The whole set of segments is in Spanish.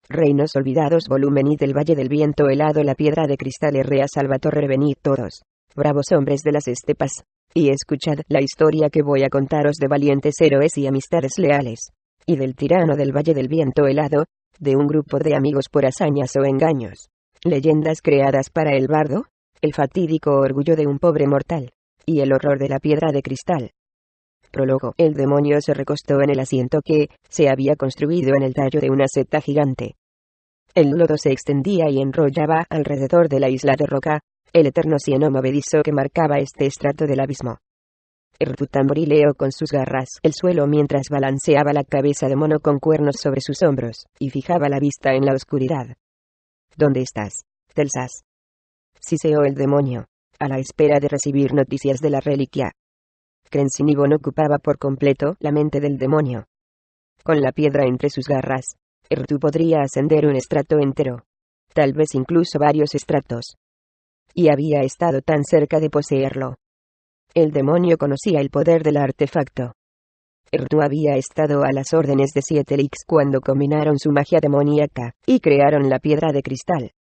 Reinos olvidados volumen I del Valle del Viento helado la piedra de cristal Rea Salvatore venid todos, bravos hombres de las estepas, y escuchad la historia que voy a contaros de valientes héroes y amistades leales, y del tirano del Valle del Viento helado, de un grupo de amigos por hazañas o engaños, leyendas creadas para el bardo, el fatídico orgullo de un pobre mortal, y el horror de la piedra de cristal. Prólogo. El demonio se recostó en el asiento que se había construido en el tallo de una seta gigante. El lodo se extendía y enrollaba alrededor de la isla de roca, el eterno cieno movedizo que marcaba este estrato del abismo. Ertu tamborileó con sus garras el suelo mientras balanceaba la cabeza de mono con cuernos sobre sus hombros, y fijaba la vista en la oscuridad. ¿Dónde estás, Telsas? Siseó el demonio, a la espera de recibir noticias de la reliquia. Crensinibon ocupaba por completo la mente del demonio. Con la piedra entre sus garras, Ertu podría ascender un estrato entero, tal vez incluso varios estratos. Y había estado tan cerca de poseerlo. El demonio conocía el poder del artefacto. Ertu había estado a las órdenes de 7 Ix cuando combinaron su magia demoníaca y crearon la piedra de cristal.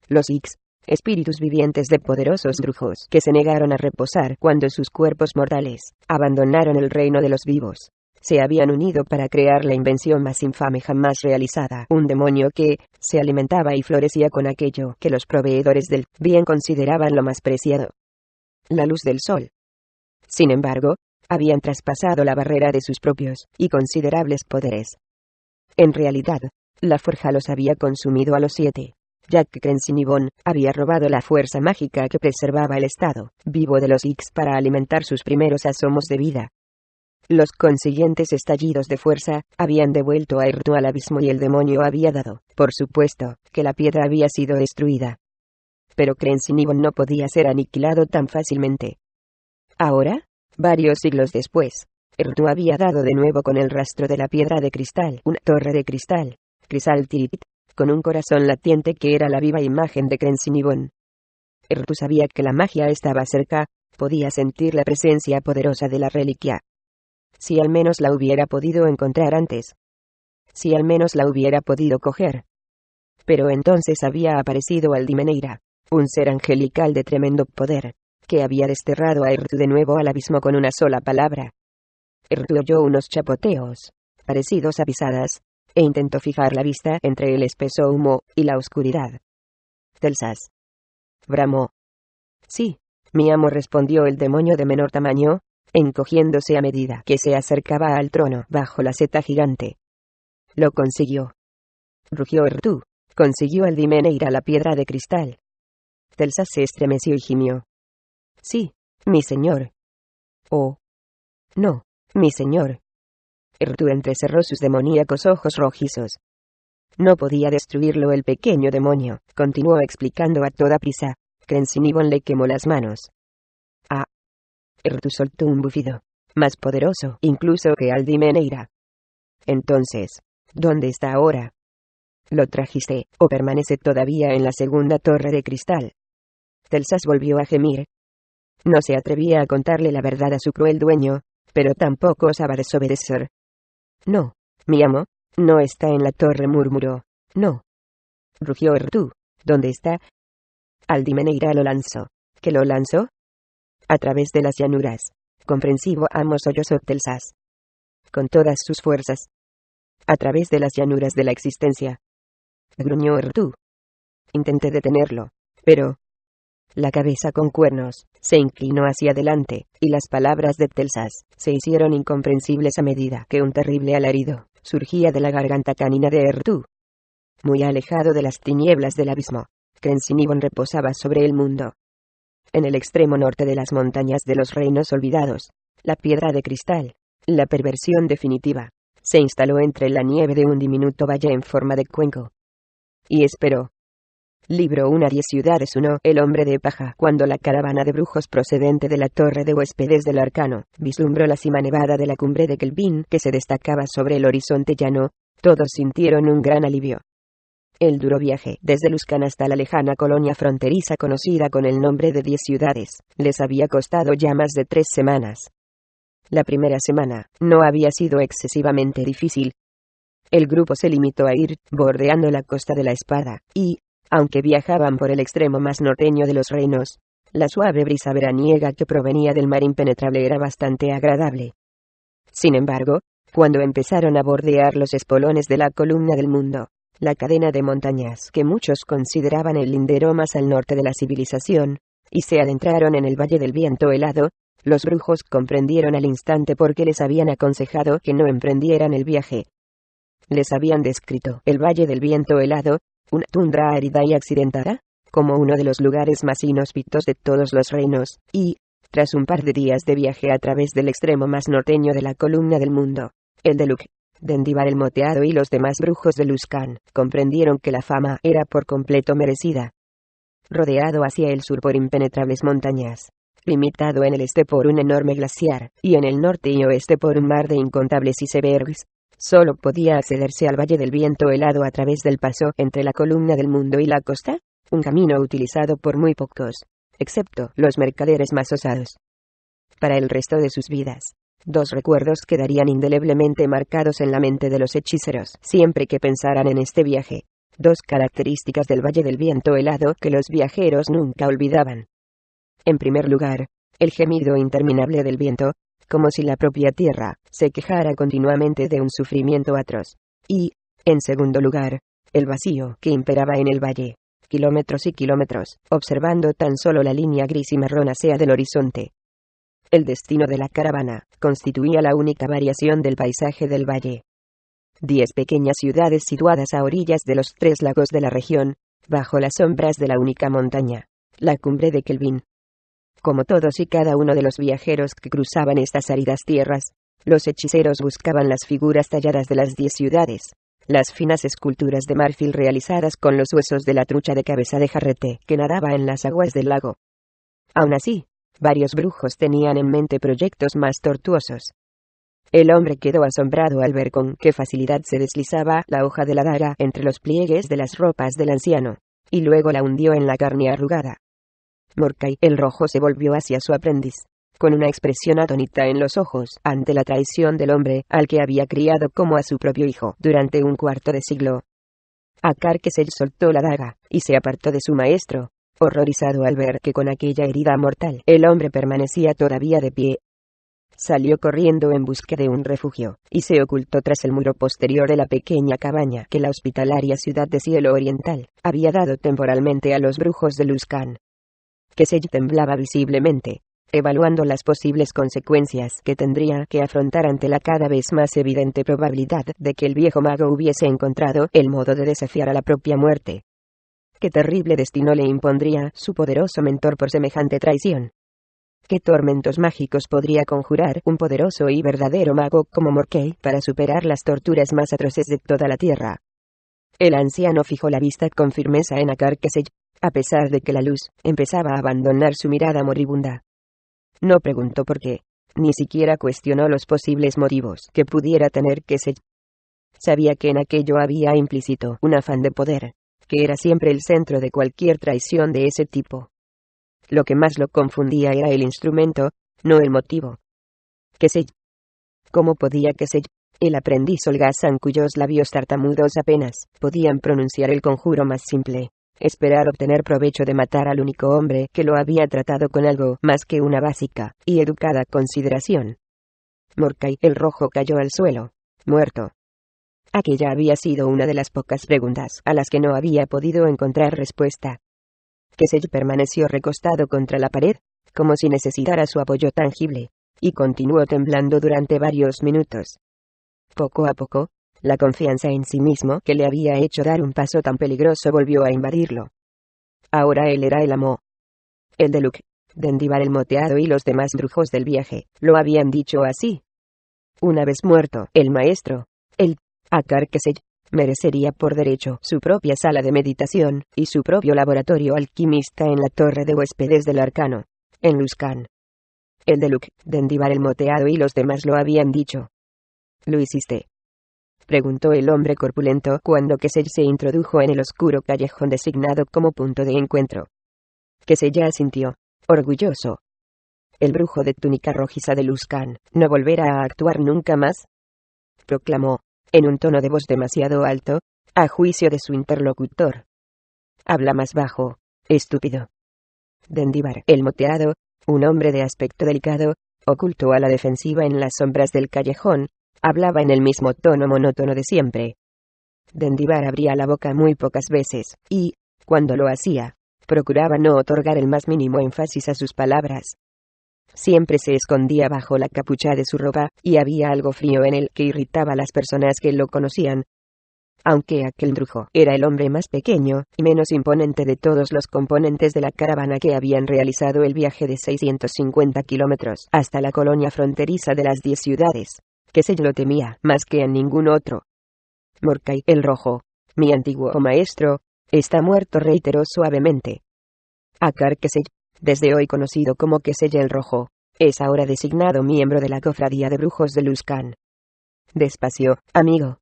Los Ix, espíritus vivientes de poderosos brujos que se negaron a reposar cuando sus cuerpos mortales abandonaron el reino de los vivos, se habían unido para crear la invención más infame jamás realizada, un demonio que se alimentaba y florecía con aquello que los proveedores del bien consideraban lo más preciado: la luz del sol. Sin embargo, habían traspasado la barrera de sus propios y considerables poderes. En realidad, la forja los había consumido a los 7, ya que Crensinibon había robado la fuerza mágica que preservaba el estado vivo de los Ix para alimentar sus primeros asomos de vida. Los consiguientes estallidos de fuerza habían devuelto a Ertu al abismo y el demonio había dado, por supuesto, que la piedra había sido destruida. Pero Crensinibon no podía ser aniquilado tan fácilmente. Ahora, varios siglos después, Ertu había dado de nuevo con el rastro de la piedra de cristal, una torre de cristal, Crisaltirit, con un corazón latiente que era la viva imagen de Crensinibon. Ertu sabía que la magia estaba cerca, podía sentir la presencia poderosa de la reliquia. Si al menos la hubiera podido encontrar antes. Si al menos la hubiera podido coger. Pero entonces había aparecido Aldimeneira, un ser angelical de tremendo poder, que había desterrado a Ertu de nuevo al abismo con una sola palabra. Ertu oyó unos chapoteos, parecidos a pisadas, e intentó fijar la vista entre el espeso humo y la oscuridad. Telsas. Bramó. Sí, mi amo, respondió el demonio de menor tamaño, encogiéndose a medida que se acercaba al trono bajo la seta gigante. Lo consiguió. Rugió Ertu. Consiguió Aldimeneira la piedra de cristal. Telsas se estremeció y gimió. Sí, mi señor. Oh. No, mi señor. Ertu entrecerró sus demoníacos ojos rojizos. No podía destruirlo el pequeño demonio, continuó explicando a toda prisa. Crensinibon le quemó las manos. Ah. Ertu soltó un bufido, más poderoso incluso que Aldimeneira. Entonces, ¿dónde está ahora? ¿Lo trajiste, o permanece todavía en la segunda torre de cristal? Telsas volvió a gemir. No se atrevía a contarle la verdad a su cruel dueño, pero tampoco osaba desobedecer. No, mi amo, no está en la torre, murmuró. No. Rugió Ertu. ¿Dónde está? Aldimeneira lo lanzó. ¿Qué lo lanzó? A través de las llanuras. Comprensivo amo, sollozó Telsas. Con todas sus fuerzas. A través de las llanuras de la existencia. Gruñó Ertu. Intenté detenerlo, pero... La cabeza con cuernos se inclinó hacia adelante, y las palabras de Telsas se hicieron incomprensibles a medida que un terrible alarido surgía de la garganta canina de Ertu. Muy alejado de las tinieblas del abismo, Crensinibon reposaba sobre el mundo. En el extremo norte de las montañas de los reinos olvidados, la piedra de cristal, la perversión definitiva, se instaló entre la nieve de un diminuto valle en forma de cuenco. Y esperó. Libro 1 a 10 ciudades 1. El hombre de paja. Cuando la caravana de brujos procedente de la torre de huéspedes del arcano vislumbró la cima nevada de la cumbre de Kelvin que se destacaba sobre el horizonte llano, todos sintieron un gran alivio. El duro viaje desde Luskan hasta la lejana colonia fronteriza conocida con el nombre de 10 ciudades, les había costado ya más de 3 semanas. La primera semana no había sido excesivamente difícil. El grupo se limitó a ir bordeando la costa de la Espada, y, aunque viajaban por el extremo más norteño de los reinos, la suave brisa veraniega que provenía del mar impenetrable era bastante agradable. Sin embargo, cuando empezaron a bordear los espolones de la columna del mundo, la cadena de montañas que muchos consideraban el lindero más al norte de la civilización, y se adentraron en el Valle del Viento Helado, los brujos comprendieron al instante por qué les habían aconsejado que no emprendieran el viaje. Les habían descrito el Valle del Viento Helado, una tundra árida y accidentada, como uno de los lugares más inhóspitos de todos los reinos, y, tras un par de días de viaje a través del extremo más norteño de la columna del mundo, el de Luke, Dendivar el Moteado y los demás brujos de Luskan comprendieron que la fama era por completo merecida. Rodeado hacia el sur por impenetrables montañas, limitado en el este por un enorme glaciar, y en el norte y oeste por un mar de incontables icebergs, solo podía accederse al Valle del Viento Helado a través del paso entre la columna del mundo y la costa, un camino utilizado por muy pocos, excepto los mercaderes más osados. Para el resto de sus vidas, dos recuerdos quedarían indeleblemente marcados en la mente de los hechiceros siempre que pensaran en este viaje. Dos características del Valle del Viento Helado que los viajeros nunca olvidaban. En primer lugar, el gemido interminable del viento, como si la propia tierra se quejara continuamente de un sufrimiento atroz. Y, en segundo lugar, el vacío que imperaba en el valle, kilómetros y kilómetros, observando tan solo la línea gris y marronácea del horizonte. El destino de la caravana constituía la única variación del paisaje del valle. 10 pequeñas ciudades situadas a orillas de los 3 lagos de la región, bajo las sombras de la única montaña, la cumbre de Kelvin. Como todos y cada uno de los viajeros que cruzaban estas áridas tierras, los hechiceros buscaban las figuras talladas de las 10 ciudades, las finas esculturas de marfil realizadas con los huesos de la trucha de cabeza de jarrete que nadaba en las aguas del lago. Aún así, varios brujos tenían en mente proyectos más tortuosos. El hombre quedó asombrado al ver con qué facilidad se deslizaba la hoja de la daga entre los pliegues de las ropas del anciano, y luego la hundió en la carne arrugada. Morkai el Rojo se volvió hacia su aprendiz, con una expresión atónita en los ojos ante la traición del hombre al que había criado como a su propio hijo durante un cuarto de siglo. Akarkesej soltó la daga, y se apartó de su maestro, horrorizado al ver que con aquella herida mortal el hombre permanecía todavía de pie. Salió corriendo en busca de un refugio, y se ocultó tras el muro posterior de la pequeña cabaña que la hospitalaria ciudad de Cielo Oriental había dado temporalmente a los brujos de Luskan. Kesej temblaba visiblemente, evaluando las posibles consecuencias que tendría que afrontar ante la cada vez más evidente probabilidad de que el viejo mago hubiese encontrado el modo de desafiar a la propia muerte. Qué terrible destino le impondría su poderoso mentor por semejante traición. ¿Qué tormentos mágicos podría conjurar un poderoso y verdadero mago como Morkai para superar las torturas más atroces de toda la tierra? El anciano fijó la vista con firmeza en Akarkesej, a pesar de que la luz empezaba a abandonar su mirada moribunda. No preguntó por qué, ni siquiera cuestionó los posibles motivos que pudiera tener Kesej. Sabía que en aquello había implícito un afán de poder, que era siempre el centro de cualquier traición de ese tipo. Lo que más lo confundía era el instrumento, no el motivo. Kesej. ¿Cómo podía Kesej, el aprendiz holgazán cuyos labios tartamudos apenas podían pronunciar el conjuro más simple, esperar obtener provecho de matar al único hombre que lo había tratado con algo más que una básica y educada consideración? Morkai el Rojo cayó al suelo, muerto. Aquella había sido una de las pocas preguntas a las que no había podido encontrar respuesta. Kesej permaneció recostado contra la pared, como si necesitara su apoyo tangible, y continuó temblando durante varios minutos. Poco a poco, la confianza en sí mismo que le había hecho dar un paso tan peligroso volvió a invadirlo. Ahora él era el amo. El de Luke, Dendivar el Moteado y los demás brujos del viaje lo habían dicho así. Una vez muerto el maestro, el Akarkesej merecería por derecho su propia sala de meditación y su propio laboratorio alquimista en la torre de huéspedes del arcano, en Luskan. El de Luke, Dendivar el Moteado y los demás lo habían dicho. ¿Lo hiciste?, preguntó el hombre corpulento cuando Kesej se introdujo en el oscuro callejón designado como punto de encuentro. Kesej ya asintió, orgulloso. El brujo de túnica rojiza de Luskan no volverá a actuar nunca más, proclamó, en un tono de voz demasiado alto, a juicio de su interlocutor. Habla más bajo, estúpido. Dendivar, el moteado, un hombre de aspecto delicado, oculto a la defensiva en las sombras del callejón, hablaba en el mismo tono monótono de siempre. Dendivar abría la boca muy pocas veces, y, cuando lo hacía, procuraba no otorgar el más mínimo énfasis a sus palabras. Siempre se escondía bajo la capucha de su ropa, y había algo frío en él que irritaba a las personas que lo conocían. Aunque aquel brujo era el hombre más pequeño y menos imponente de todos los componentes de la caravana que habían realizado el viaje de 650 kilómetros hasta la colonia fronteriza de las 10 ciudades, Kesey lo temía más que a ningún otro. Morkai el Rojo, mi antiguo maestro, está muerto, reiteró suavemente. Akar Kesey, desde hoy conocido como Kesey el Rojo, es ahora designado miembro de la cofradía de brujos de Luskan. Despacio, amigo.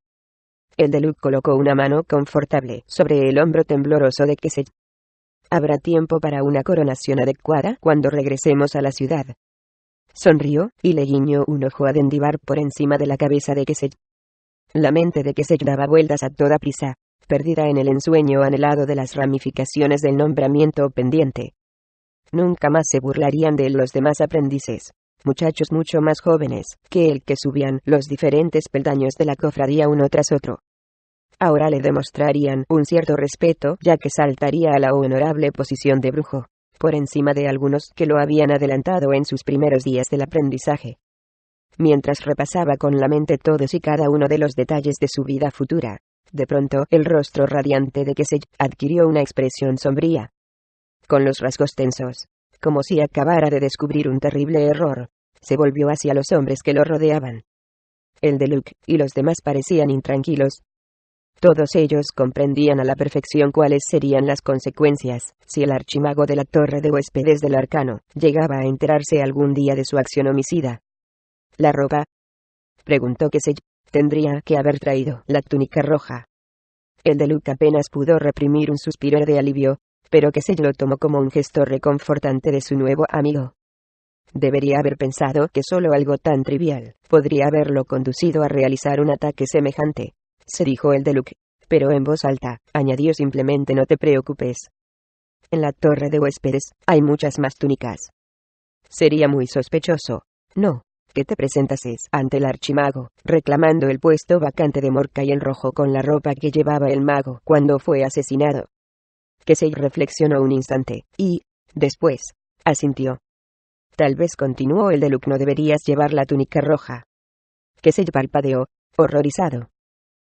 El Deluk colocó una mano confortable sobre el hombro tembloroso de Kesey. Habrá tiempo para una coronación adecuada cuando regresemos a la ciudad. Sonrió, y le guiñó un ojo a Dendivar por encima de la cabeza de Kesey. La mente de Kesey daba vueltas a toda prisa, perdida en el ensueño anhelado de las ramificaciones del nombramiento pendiente. Nunca más se burlarían de él los demás aprendices, muchachos mucho más jóvenes que el que subían los diferentes peldaños de la cofradía uno tras otro. Ahora le demostrarían un cierto respeto, ya que saltaría a la honorable posición de brujo, por encima de algunos que lo habían adelantado en sus primeros días del aprendizaje. Mientras repasaba con la mente todos y cada uno de los detalles de su vida futura, de pronto el rostro radiante de Kesey adquirió una expresión sombría. Con los rasgos tensos, como si acabara de descubrir un terrible error, se volvió hacia los hombres que lo rodeaban. El Deluk y los demás parecían intranquilos. Todos ellos comprendían a la perfección cuáles serían las consecuencias si el archimago de la torre de huéspedes del arcano llegaba a enterarse algún día de su acción homicida. ¿La ropa?, preguntó Kesey. Tendría que haber traído la túnica roja. El Deluk apenas pudo reprimir un suspiro de alivio, pero Kesey lo tomó como un gesto reconfortante de su nuevo amigo. Debería haber pensado que solo algo tan trivial podría haberlo conducido a realizar un ataque semejante, se dijo el Deluk, pero en voz alta, añadió simplemente: no te preocupes. En la torre de huéspedes hay muchas más túnicas. Sería muy sospechoso, ¿no?, que te presentases ante el archimago, reclamando el puesto vacante de Morkai el Rojo con la ropa que llevaba el mago cuando fue asesinado. Kesey reflexionó un instante, y, después, asintió. Tal vez, continuó el Deluk, no deberías llevar la túnica roja. Kesey parpadeó, horrorizado.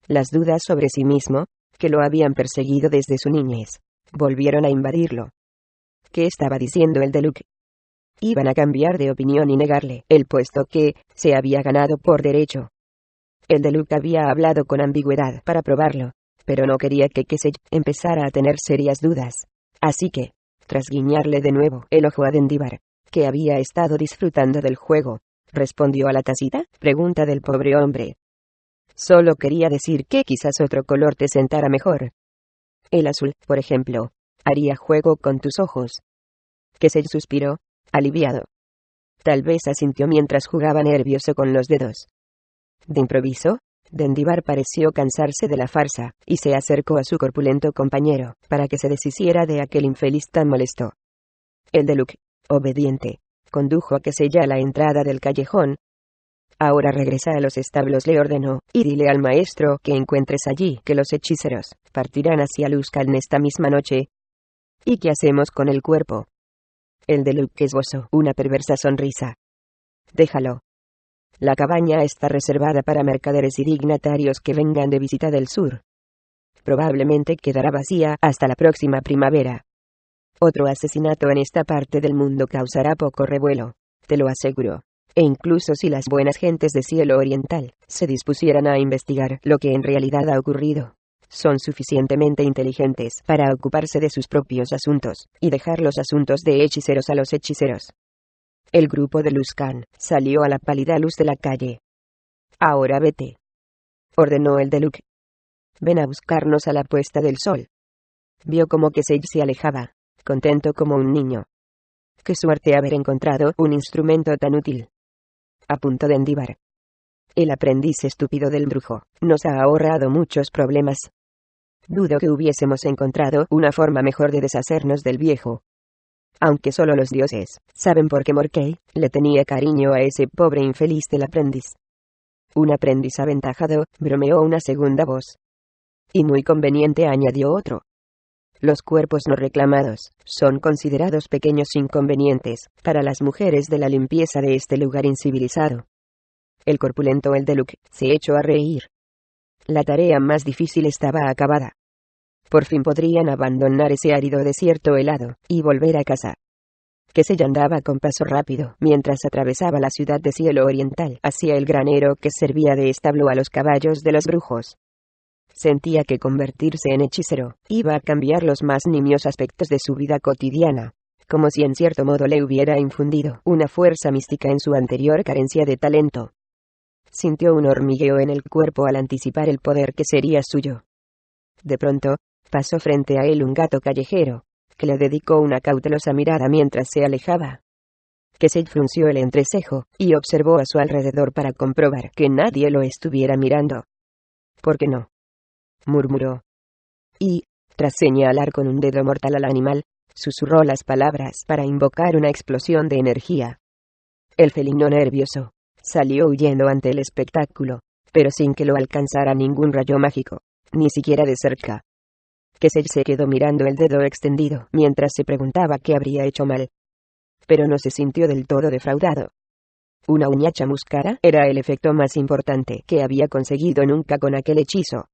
Las dudas sobre sí mismo, que lo habían perseguido desde su niñez, volvieron a invadirlo. ¿Qué estaba diciendo el Deluk? Iban a cambiar de opinión y negarle el puesto que se había ganado por derecho. El Deluk había hablado con ambigüedad para probarlo, pero no quería que Kesey empezara a tener serias dudas. Así que, tras guiñarle de nuevo el ojo a Dendivar, que había estado disfrutando del juego, respondió a la tácita pregunta del pobre hombre. Solo quería decir que quizás otro color te sentara mejor. El azul, por ejemplo, haría juego con tus ojos. Kesey suspiró, aliviado. Tal vez asintió mientras jugaba nervioso con los dedos. De improviso, Dendivar pareció cansarse de la farsa, y se acercó a su corpulento compañero, para que se deshiciera de aquel infeliz tan molesto. El Deluk, obediente, condujo a Kesey a la entrada del callejón. Ahora regresa a los establos, le ordenó, y dile al maestro que encuentres allí que los hechiceros partirán hacia Luskan esta misma noche. ¿Y qué hacemos con el cuerpo? El Deluk esbozó una perversa sonrisa. Déjalo. La cabaña está reservada para mercaderes y dignatarios que vengan de visita del sur. Probablemente quedará vacía hasta la próxima primavera. Otro asesinato en esta parte del mundo causará poco revuelo, te lo aseguro. E incluso si las buenas gentes de Cielo Oriental se dispusieran a investigar lo que en realidad ha ocurrido, son suficientemente inteligentes para ocuparse de sus propios asuntos, y dejar los asuntos de hechiceros a los hechiceros. El grupo de Luskan salió a la pálida luz de la calle. Ahora vete, ordenó el Deluk. Ven a buscarnos a la puesta del sol. Vio como Kesey se alejaba, contento como un niño. Qué suerte haber encontrado un instrumento tan útil, apuntó Dendivar. El aprendiz estúpido del brujo nos ha ahorrado muchos problemas. Dudo que hubiésemos encontrado una forma mejor de deshacernos del viejo. Aunque solo los dioses saben por qué Morkei le tenía cariño a ese pobre infeliz del aprendiz. Un aprendiz aventajado, bromeó una segunda voz. Y muy conveniente, añadió otro. Los cuerpos no reclamados son considerados pequeños inconvenientes para las mujeres de la limpieza de este lugar incivilizado. El corpulento Eldeluk se echó a reír. La tarea más difícil estaba acabada. Por fin podrían abandonar ese árido desierto helado y volver a casa. Kesey andaba con paso rápido mientras atravesaba la ciudad de cielo oriental hacia el granero que servía de establo a los caballos de los brujos. Sentía que convertirse en hechicero iba a cambiar los más nimios aspectos de su vida cotidiana, como si en cierto modo le hubiera infundido una fuerza mística en su anterior carencia de talento. Sintió un hormigueo en el cuerpo al anticipar el poder que sería suyo. De pronto, pasó frente a él un gato callejero, que le dedicó una cautelosa mirada mientras se alejaba. Kesey frunció el entrecejo y observó a su alrededor para comprobar que nadie lo estuviera mirando. ¿Por qué no?, murmuró. Y, tras señalar con un dedo mortal al animal, susurró las palabras para invocar una explosión de energía. El felino nervioso salió huyendo ante el espectáculo, pero sin que lo alcanzara ningún rayo mágico, ni siquiera de cerca. Kesey se quedó mirando el dedo extendido mientras se preguntaba qué habría hecho mal. Pero no se sintió del todo defraudado. Una uña chamuscada era el efecto más importante que había conseguido nunca con aquel hechizo.